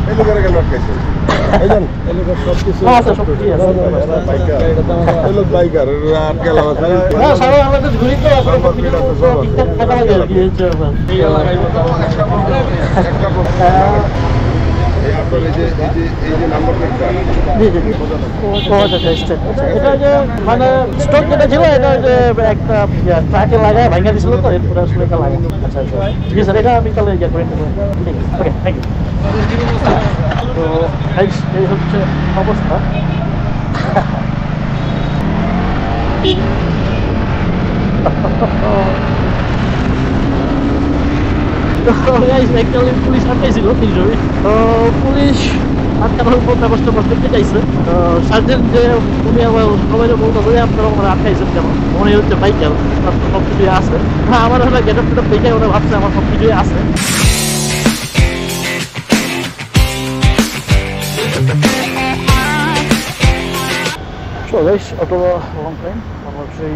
এই লোকের কেন আটকাইছে এইজন এই লোকের সব কিছু আছে সব কিছু আছে বাইকার এই লোক বাইকার আটকে লাগানো না সারা আমাদের ঘুরি তো আসলে কমপ্লিট আছে সব টাকা লাগে আর কি হচ্ছে এই লাগাইবো একটা এই আপনার এই যে নাম্বার প্লেটটা জি জি ও আচ্ছা এটা যে মানে স্টক যেটা ছিল এটা যে একটা ট্রাকে লাগায় ভাঙা দিছিল তো এরপর আসলে এটা লাগানো আচ্ছা আচ্ছা জি স্যার এটা আমি তাহলে ইয়া করে নেব ওকে থ্যাংক ইউ তো গাইস এই হচ্ছে অবস্থা পুলিশ আটকাইছিল তিনজনই তো পুলিশ আটকানোর উপর ব্যবস্থা করতে চাইছে সার্জেন্ট যে উনি আবার সবাই বলতেছে যে আপনারা ওরা আটকাইছেন কেন উনি হচ্ছে বাইকার সব কিছুই আছে হ্যাঁ আমার হলে গেট আপ টেট দেখে ওরা ভাবছে আমার সব কিছুই আছে So guys, after a long time, আমার সেই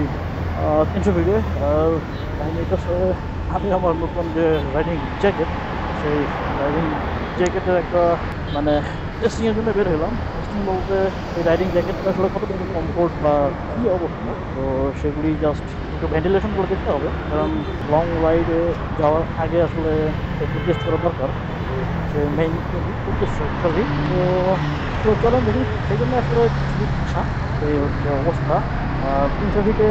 300 ভিডিও আর এটা আমি আমার নতুন যে রাইডিং জ্যাকেট সেই রাইডিং জ্যাকেটের একটা মানে টেস্টিংয়ের জন্য বের হলাম টেস্টিং বলতে এই রাইডিং জ্যাকেটটা আসলে কতটুকু কমফোর্ট বা কী অবস্থা তো সেগুলি জাস্ট একটু ভেন্টিলেশন করে দেখতে হবে কারণ লং রাইডে যাওয়ার আগে আসলে একটু টেস্ট করা দরকার সে মেইন উদ্দেশ্য অ্যাকচুয়ালি তো চলেন দেখি সেই জন্য আসলে আসা এই হচ্ছে অবস্থা 300 ফিটে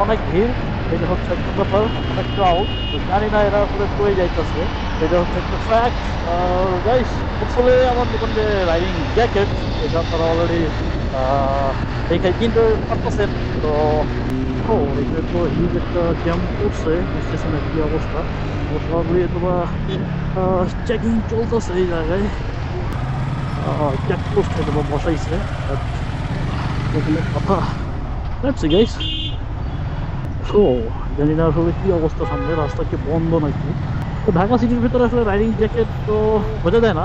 অনেক ভিড় এটা হচ্ছে একটা ব্যাপার অনেক ক্রাউড তো জানি না এরা আসলে পড়ে যাইতেছে এটা হচ্ছে একটা ফ্যাক্ট গাইস আসলে আমার নতুন যে রাইডিং জ্যাকেট এটা আপনারা অলরেডি এইখানে কিনতে পারতেছেন তো এটা তো হিউজ একটা জ্যাম করছে স্টেশনের কী অবস্থা তো সবই তোমার চেকিং চলতেছে এই জায়গায় চেকপোস্ট হয়তো বা বসাইছে কথা দেখছি গাইস তো জানি না আসলে কী অবস্থা সামনে রাস্তা কি বন্ধ নাকি তো ঢাকা সিটির ভিতরে আসলে রাইডিং জ্যাকেট তো বোঝা যায় না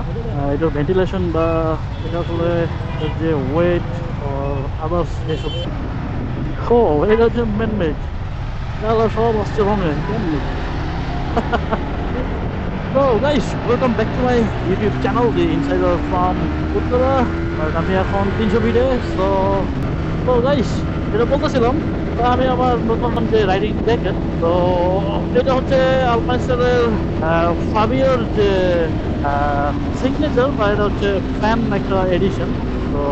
এটার ভেন্টিলেশন বা এটা আসলে যে ওয়েট আদার্স এসব এটা হচ্ছে ম্যানমেড তাহলে সব আসছে রঙে কেমনি So guys, welcome back to my YouTube channel, The Insider from Uttara. আমি এখন 300 ভিডিও তো গাইস যেটা বলতেছিলাম আমি আমার নতুন যে রাইডিং জ্যাকেট তো এটা হচ্ছে আলপাইন্সের ফাবিওর যে সিগনেচার বা এটা হচ্ছে ফ্যান একটা এডিশন তো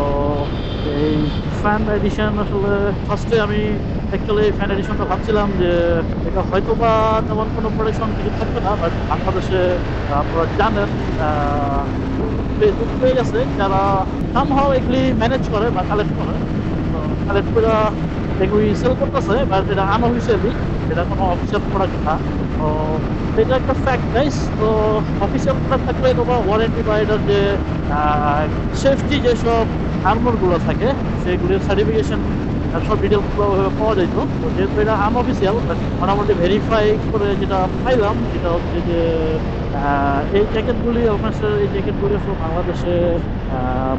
এই ফ্যান এডিশন আসলে ফার্স্টে আমি অ্যাকচুয়ালি ফ্যান এডিশনটা ভাবছিলাম যে এটা হয়তো বা তেমন কোনো প্রোডাকশন কিছু থাকবে না বাট বাংলাদেশে আপনারা জানেন পেয়ে গেছে যারা সামহাও এগুলি ম্যানেজ করে বা কালেক্ট করে কালেক্ট করে এগুলি সেল করতেছে বাট এটা আনঅফিসিয়ালি এটা কোনো অফিসিয়াল প্রোডাক্ট না তো এটা একটা ফ্যাক্ট গাইস তো অফিসিয়াল প্রোডাক্ট থাকলে তোমার ওয়ারেন্টি বা এটার যে সেফটি যেসব আর্মারগুলো থাকে সেগুলির সার্টিফিকেশন সব ডিটেলসগুলো পাওয়া যেত তো যেহেতু এটা আনঅফিসিয়াল মোটামুটি ভেরিফাই করে যেটা পাইলাম যেটা হচ্ছে যে এই জ্যাকেটগুলি অবশ্যই এই জ্যাকেটগুলি আসলে বাংলাদেশে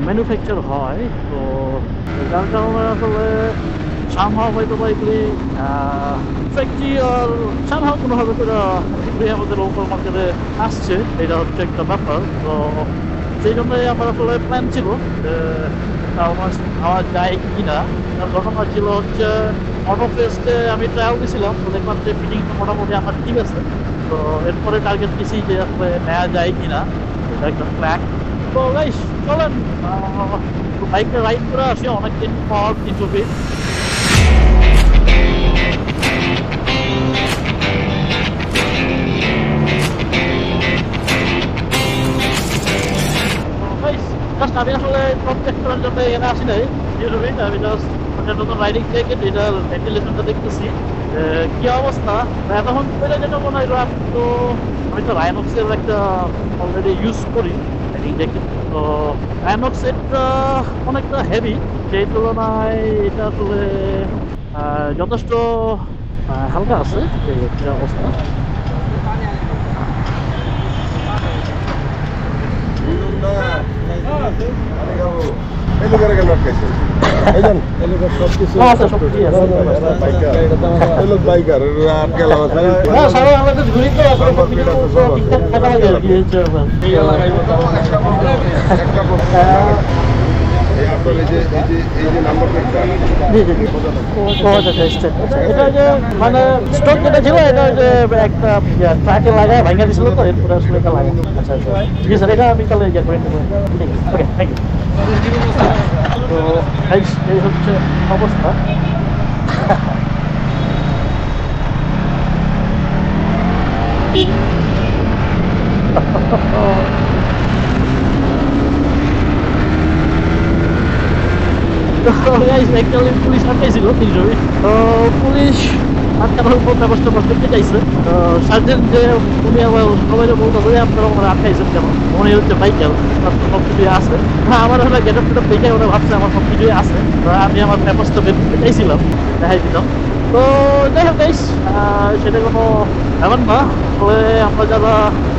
ম্যানুফ্যাকচার হয় তো যার কারণে আসলে সামহাও হয়তো বা এগুলি ফ্যাক্টরি আর সামহাও কোনোভাবে করে এগুলি আমাদের লোকাল মার্কেটে আসছে এটা হচ্ছে একটা ব্যাপার তো সেই জন্যই আমার আসলে প্ল্যান ছিল যে আমার যায় কি না তার ঘটনা ছিল হচ্ছে অটো ফেস্টে আমি ট্রায়াল দিয়েছিলাম তো দেখলাম যে ফিটিংটা মোটামুটি আমার ঠিক আছে তো এরপরে টার্গেট দিয়েছি যে আসলে নেওয়া যায় কি না এটা একটা ট্র্যাক তো গাইস চলেন বাইকটা রাইড করে আসি অনেকদিন পর 300 ফিট আমি আসলে প্রত্যেক করার জন্য এখানে আসি নাই আমি জাস্ট নতুন রাইডিং জ্যাকেট এটার ভেন্টিলেশনটা দেখতেছি কি অবস্থা এখন যেটা মনে হয় তো আমি তো রাইনক্সের একটা অলরেডি ইউজ করি রাইডিং জ্যাকেট তো রাইনক্সেরটা অনেকটা হেভি সেই তুলনায় এটা আসলে যথেষ্ট হালকা আছে এই অবস্থা এই লোকের কেন আটকাইছে এই জান এই লোকের সব কিছু আচ্ছা সব ঠিক আছে বাইকার এই লোক বাইকার আটকে লাভ আছে না সারা আমরা তো ঘুরি তো আসলে ঠিকঠাক থাকা লাগে আর কি হচ্ছে ব্যাপার একটা প্রশ্ন এই আপনার এই যে নাম্বার প্লেটটা জি জি এটা যে মানে স্টক যেটা ছিল এটা যে একটা ট্রাকে লাগায় ভাঙা দিছিল তো এরপরে আসলে এটা লাগে আচ্ছা আচ্ছা জি স্যার এটা আমি তাহলে ইয়ে করে নেবো ঠিক আছে ওকে থ্যাংক ইউ তো এই হচ্ছে অবস্থা পুলিশ আটকাইছিল তিনজনই তো পুলিশ আটকানোর উপর ব্যবস্থা করতে চাইছে সার্জেন্ট যে উনি আবার সবাই বলতেছে আপনারা ওরা আটকাইছেন কেন উনি হচ্ছে বাইকার সব কিছুই আছে হ্যাঁ আমার হলে গেট আপ টেটআপ দেখে ওরা ভাবছে আমার সব কিছুই আছে আমি আমার ব্যবস্থা বের করতে চাইছিলাম দেখাই দিলাম তো যাই হোক গাইস সেটা কোনো ব্যাপার না আসলে আমরা যারা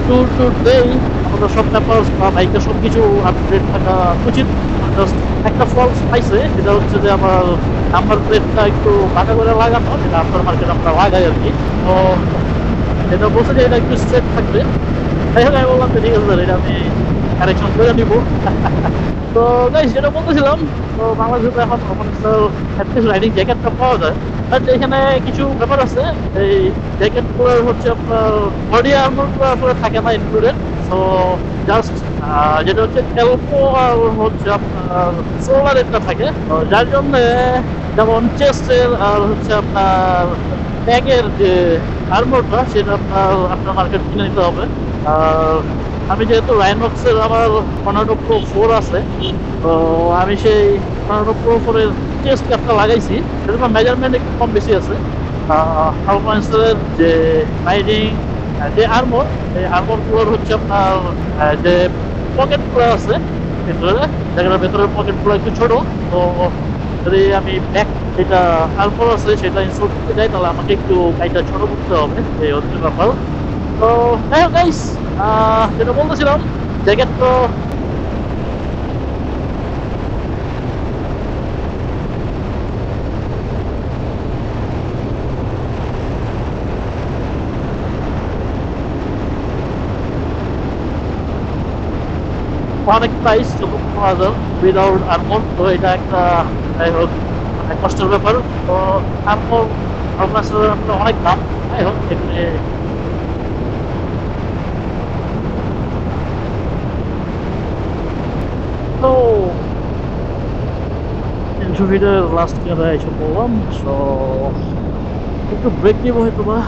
ট্যুর দেই আমাদের সব ব্যাপার বা বাইকের সব কিছু আপডেট থাকা উচিত জাস্ট একটা ফলস পাইছে যেটা হচ্ছে যে আমার নাম্বার প্লেটটা একটু বাঁকা করে লাগানো যেটা আফটার মার্কেট আমরা লাগাই আর কি তো এটা বলছে যে এটা একটু স্ট্রেট থাকবে তাই হোক আমি বললাম ঠিক আছে এটা আমি কারেকশন করে নিব তো গাইস যেটা বলতেছিলাম তো বাংলাদেশে তো এখন রাইডিং জ্যাকেটটা পাওয়া যায় বাট এখানে কিছু ব্যাপার আছে এই জ্যাকেটগুলো হচ্ছে আপনার বডি আর্মরগুলো আসলে থাকে না ইনক্লুডেড সো জাস্ট যেটা হচ্ছে এলপো আর হচ্ছে আপনার শোল্ডারেরটা থাকে যার জন্য যেমন চেস্টের আর হচ্ছে আপনার ব্যাগের যে আর্মরটা সেটা আপনার মার্কেট কিনে নিতে হবে আর আমি যেহেতু রাইনক্সের আমার কর্নাটক প্রো 4 আছে তো আমি সেই কর্নাটক প্রো 4-এর চেস্ট ক্যাপটা লাগাইছি সেটা মেজারমেন্ট একটু কম বেশি আছে আলফাইন্সের যে রাইডিং যে আর্মর এই আর্মরগুলোর হচ্ছে আপনার যে পকেটগুলো আছে ভিতরে জায়গাটার ভেতরের পকেটগুলো একটু ছোট তো যদি আমি ব্যাক যেটা আর্মর আছে সেটা ইনস্টল করতে যাই তাহলে আমাকে একটু গাড়িটা ছোট করতে হবে এই হচ্ছে ব্যাপার তো যাই হোক গাইস যেটা বলতেছিলাম জ্যাকেট তো অনেক প্রাইস ৫০০০ উইদাউট আর্মর তো এটা একটা যাই হোক অনেক কষ্টের ব্যাপার তো আর্মর আপনার অনেক দাম যাই হোক এখানে তো ৩০০ ফিটের লাস্ট ইয়ারে এসে পড়লাম সো একটু ব্রেক নিব হয়তো বা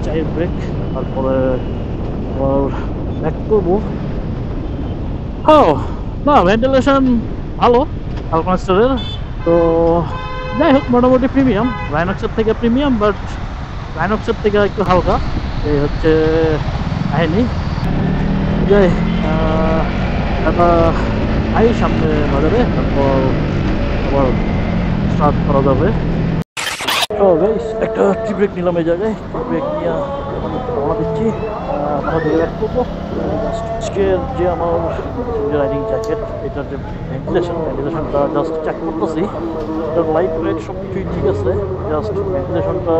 চায়ের ব্রেক তারপরে আবার ব্যাক করবো না ভেন্টিলেশন ভালো আলফাস্টারের তো যাই হোক মোটামুটি প্রিমিয়াম রাইনক্সের থেকে প্রিমিয়াম বাট রাইনক্সের থেকে একটু হালকা এই হচ্ছে কাহিনি যাই আই সামনে বাজারে তারপর আবার স্টার্ট করা যাবে তো গাইস একটা টি ব্রেক নিলাম এই জায়গায় টি ব্রেক নিয়ে রওনা দিচ্ছি ব্যাক করবো আজকের যে আমার রাইডিং জ্যাকেট এটার যে ভেন্টিলেশনটা জাস্ট চেক করতেছি এটার লাইট ওয়েট সব কিছুই ঠিক আছে জাস্ট ভেন্টিলেশনটা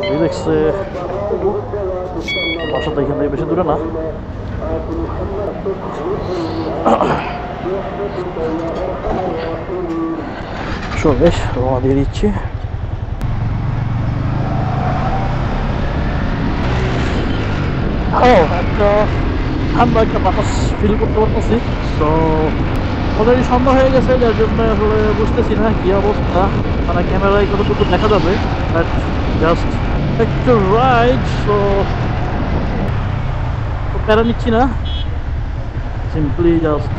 রিল্যাক্সে করবো বাসা তো এখান থেকে বেশি দূরে না বেশ রওনা দিয়ে দিচ্ছি একটা ঠান্ডা একটা বাতাস ফিল করতে পারতেছি তো অলরেডি সন্ধ্যা হয়ে গেছে যার জন্য আসলে বুঝতেছি না কি অবস্থা মানে ক্যামেরায় কতটুকু দেখা যাবে বাট জাস্ট একটু রাইড সো প্যারা নিচ্ছি না সিম্পলি জাস্ট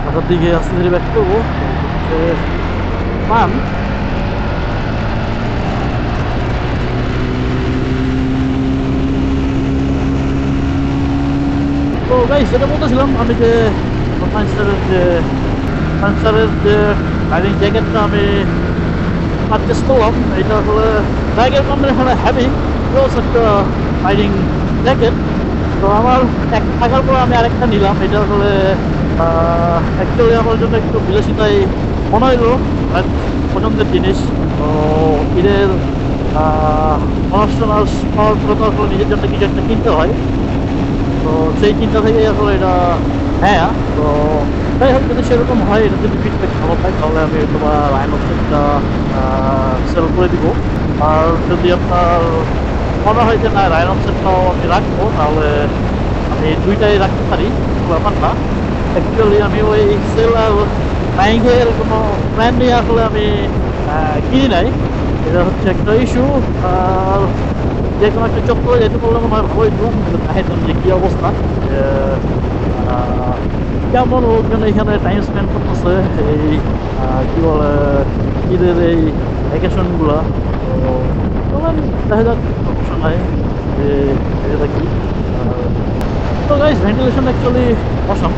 বাসার দিকে আস্তে ধীরে ব্যাক করবো প্ল্যান তো গাইস যেটা বলতেছিলাম আমি যে সায়েন্সের যে রাইডিং জ্যাকেটটা আমি পারচেস করলাম এটা আসলে ব্যাগের কম্বিনেশনে হ্যাভি প্লাস একটা রাইডিং জ্যাকেট তো আমার এক থাকার পর আমি আরেকটা নিলাম এটা আসলে অ্যাকচুয়ালি আমার জন্য একটু বিলাসিতাই মনে হইলো পছন্দের জিনিস। তো ঈদের অনুষ্ঠান পাওয়ার পরে তো আসলে নিজের জন্য কিছু একটা কিনতে হয়। তো সেই চিন্তা থেকেই আসলে এটা হ্যাঁ। তো যাই হোক, যদি সেরকম হয়, এটা যদি ফিডব্যাক ভালো পাই তাহলে আমি তোমার রাইনোসেটটা সেল করে দিব। আর যদি আপনার মনে হয় যে না রাইনোসেটটাও আমি রাখবো, তাহলে আমি দুইটাই রাখতে পারি, কোনো ব্যাপার না। অ্যাকচুয়ালি আমি ওই সেল আর বাইংয়ের কোনো প্ল্যান নিয়ে আসলে আমি কিনি নাই। এটা হচ্ছে একটা ইস্যু। আর যে কোনো একটা চক্করে যেতে পারলে মনে হয় ভালোই তো, চাইতাম যে কী অবস্থা, কেমন লোকজন এখানে টাইম স্পেন্ড করতেছে এই কী বলে ঈদের এই ভ্যাকেশনগুলো। তো দেখা যাক, সমস্যা নাই যে এটা কি। তো গাইস, ভেন্টিলেশন অ্যাকচুয়ালি অসম,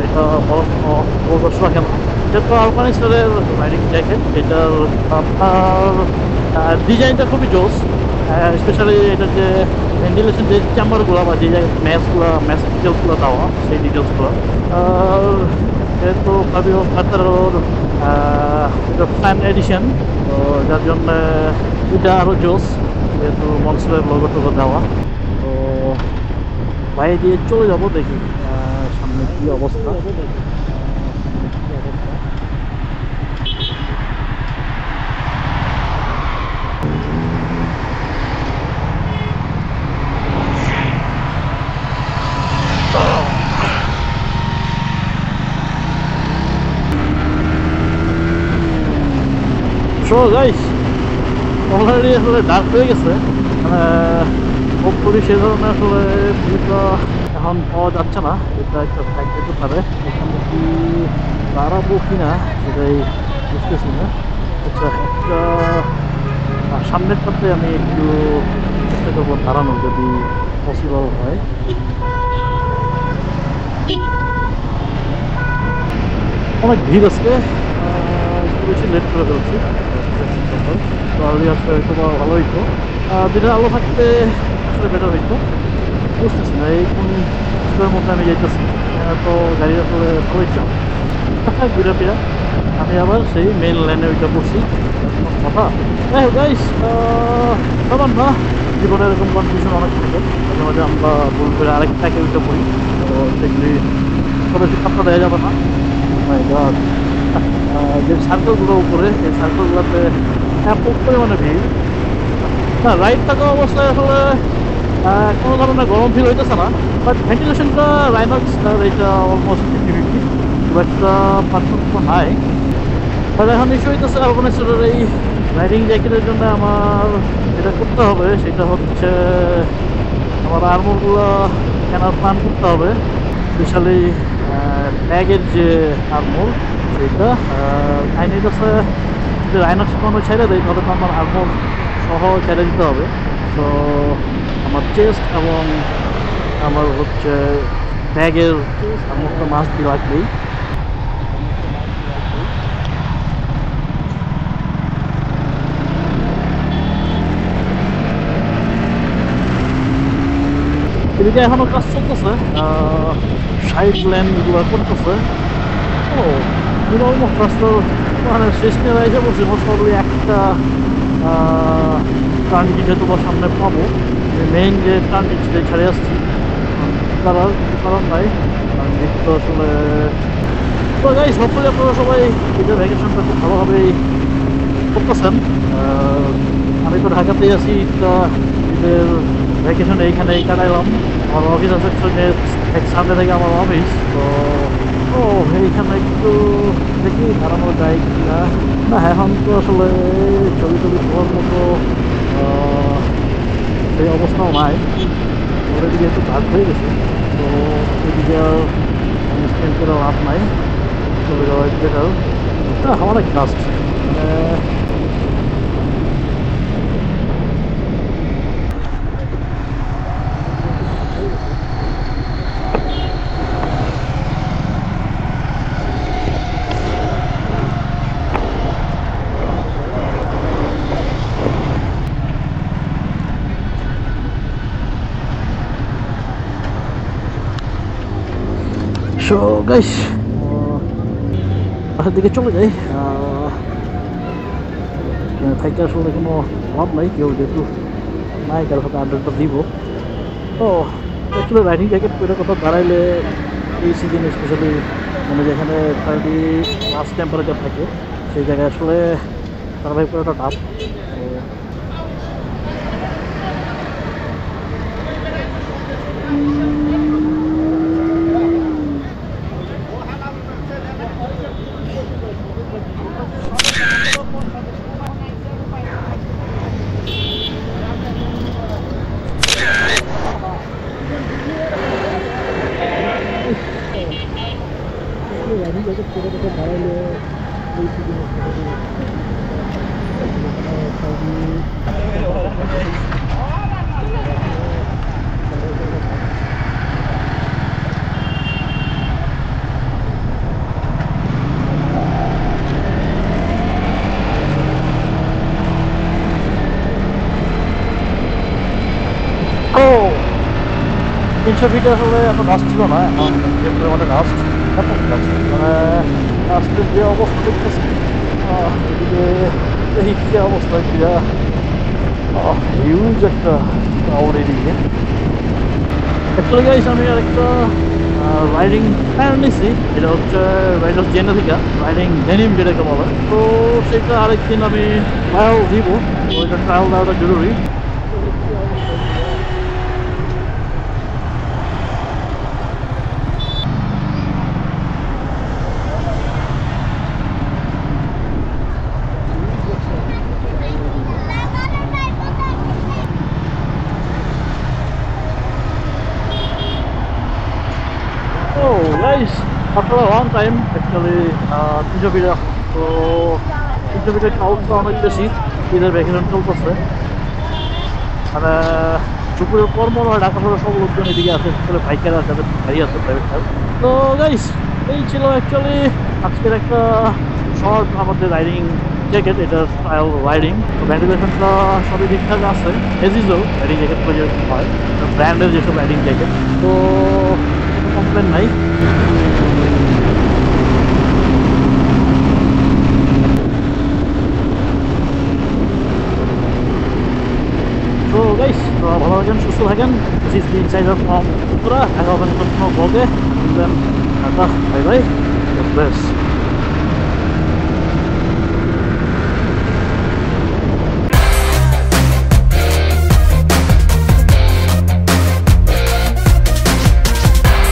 এটা বড় কোনো প্রদর্শ রাখে না। এটা তো আলপানিস্টারের রাইডিং জ্যাকেট, এটার আপনার ডিজাইনটা খুবই জোস। স্পেশালি এটার যে ভেন্টিলেশন যে চেম্বারগুলো বা যে ম্যাচ ডিটেলসগুলো দেওয়া, সেই ডিটেলসগুলো। আর যেহেতু ফাবিও কাতারোর এটা ফ্যান এডিশন, তো যার জন্য এটা আরও জোস, যেহেতু মনসুরের লোগো টোগো দেওয়া। তো বাইরে দিয়ে চলে যাবো, দেখি সামনে কি অবস্থা। সো গাইস, অলরেডি আসলে ডার্ক হয়ে গেছে। হোপফুলি সে ধরনের আসলে ভিউটা এখন পাওয়া যাচ্ছে না, এটা একটা ফ্যাক্ট হতে পারে। এখানে কি দাঁড়াবো কি না সেটাই বুঝতেছি না। আচ্ছা, একটা সামনের পাতে আমি একটু চেষ্টা করবো দাঁড়ানো, যদি পসিবল হয়। অনেক ভিড় আছে, একটু বেশি লেট করে ফেলছি। তো আগে আসলে হয়তো বা ভালো হইতো, দিনের আলো থাকতে আসলে বেটার হইতো। বুঝতেছি না এই কোন স্কুলের মধ্যে আমি যাইতেছি। তো গাড়ি আসলে ভালোই চাপ ঘুরে ফিরা। আমি আবার সেই মেইন লাইনে ওইটা পড়ছি, কথা। যাই হোক গাইস, সবার না জীবনে এরকম কনফিউশন অনেক থাকে, মাঝে মাঝে আমরা ভুল করে আরেকটাকে ওইটা পড়ি। তো সেগুলি খুব বেশি পাত্তা দেওয়া যাবে না। যে সার্কেলগুলো উপরে, এই সার্কেলগুলোতে এত পরিমাণে ভিড়। না, রাইডটাকে অবস্থায় আসলে কোনো ধরনের গরম ফিল হইতেছে না, বাট ভেন্টিলেশনটা রাইনক্সটার এটা অলমোস্ট 50-50, খুব একটা পার্থক্য নাই। বাট এখন ইস্যু হইতেছে আলপানিস্টারের এই রাইডিং জ্যাকেটের জন্য আমার যেটা করতে হবে সেটা হচ্ছে আমার আর্মরগুলো কেনার প্ল্যান করতে হবে। স্পেশালি ব্যাগের যে আর্মর সেইটা আইনের কাছে যদি রাইনক্স কোনো ছেড়ে দেয় তাহলে তো আমার আর্মর সহ ছেড়ে দিতে হবে। তো আমার চেস্ট এবং আমার হচ্ছে ব্যাগের আর্মরটা মাস্ট বি লাগবেই। এদিকে এখনো কাজ চলতেছে, সাইড ল্যান্ডগুলো করতেছে। ও অলমোস্ট রাস্তার মানে শেষ নিয়ে এসে বলছি, মোস্ট প্রবলি একটা টার্নটি যেহেতু বা সামনে পাবো, মেইন যে টার্নটি সেটা ছেড়ে আসছি। কারণ কারণ নাই, তো আসলে তো গাইস, হোপফুলি আপনারা সবাই ঈদের ভ্যাকেশনটা খুব ভালোভাবেই করতেছেন। আমি তো ঢাকাতেই আছি, ঈদের ভ্যাকেশন এইখানেই কাটাইলাম। আমার অফিস আছে সামনে থেকে আমার অফিস। তো ও এইখানে একটু দেখি দাঁড়ানো যায় কিনা। না, এখন তো আসলে ছবি টবি তোলার মতো সেই অবস্থাও নাই, ওদের দিকে একটু ভাগ হয়ে গেছে। তো এদিকে আর স্পেন্ড করে লাভ নাই, চলে যাওয়া বেটার। অনেক ডাস্ট, মানে So guys, বাসার দিকে চলে যাই। থাইকে আসলে কোনো লাভ নাই, কেউ যেহেতু নাই কারোর সাথে আড্ডাটা দিব। তো অ্যাকচুয়ালি রাইডিং জ্যাকেট পরে কোথাও দাঁড়াইলে এই সিজনে স্পেশালি মানে যেখানে 30+ টেম্পারেচার থাকে সেই জায়গায় আসলে সার্ভাইভ করাটা টাফ। রাইডিং জ্যাকেট পরে কোথাও দাঁড়াইলে এই সিজনে তিনশো ফিটে আসলে এত গাছ ছিল না, এখন যে পরিমাণে গাছ মানে গাছের যে অবস্থা দেখতেছি এদিকে এই কি অবস্থা ক্রিয়া হিউজ একটা ক্রাউড এদিকে। অ্যাকচুয়ালি গাইস আমি আরেকটা রাইডিং প্ল্যান নিছি, এটা হচ্ছে রাইডার জেনে থেকে রাইডিং ডেনিম যেটাকে বলে। তো সেটা আরেকদিন আমি ট্রায়াল দিব, ওইটা ট্রায়াল দেওয়াটা জরুরি। Oh guys, after a long time actually 300 feet. তো 300 ফিটের ক্রাউডটা অনেক বেশি, ঈদের ভ্যাকেশন চলতেছে। মানে দুপুরের পর মনে হয় ঢাকা শহরের সব লোকজন এদিকে আছে, বাইকার আছে, গাড়ি আছে, প্রাইভেট কার। তো গাইস এই ছিল অ্যাকচুয়ালি আজকের একটা শর্ট আমাদের রাইডিং জ্যাকেট, এটা ট্রায়াল রাইডিং। তো ভেন্টিলেশনটা সবই ঠিকঠাক আছে, এজিজও রাইডিং জ্যাকেট করে যেরকম হয় ব্র্যান্ডের যেসব রাইডিং জ্যাকেট, তো কমপ্লেন নাই। তো গাইস ভালো থাকেন, সুস্থ থাকেন। This is the insider from Uttara. দেখা হবে নতুন কোনো ব্লগে। Bye bye, god bless.